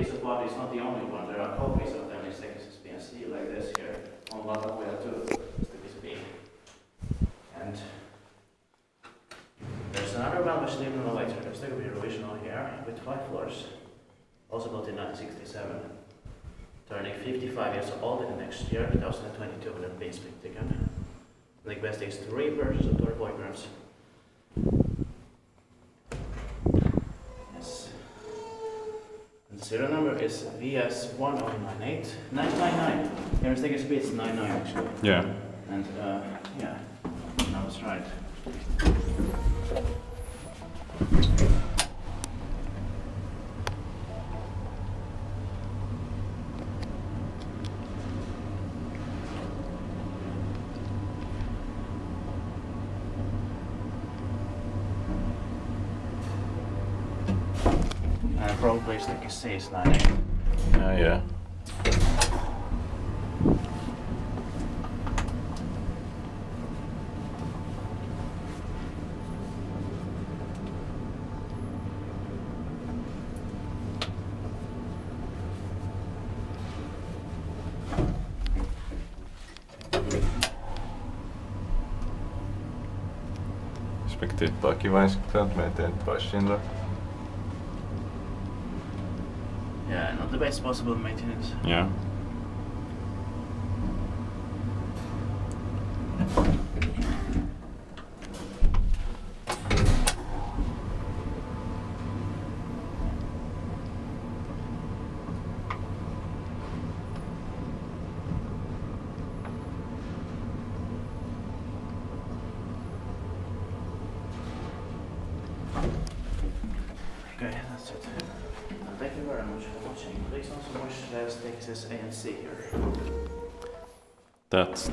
piece of art is not the only one. There are copies of them in Texas PNC like this here on Vatakuja too, just to be big. And there's another ValmetSchlieren elevator. There's going to be original here with 5 floors. Also built in 1967. Turning 55 years old in the next year, 2022, when it's been split again. The best is 3 persons and 2 boyfriends. Yes. And the serial number is VS1098999. Here in Texas it's 99 actually. Yeah. And yeah, now it's right. Probably like a C9. Yeah. Respektive kiva med den passion då. Yeah, not the best possible maintenance. Yeah. Okay, that's it. Thank you very much for watching. Please also watch Texas ANC here. That's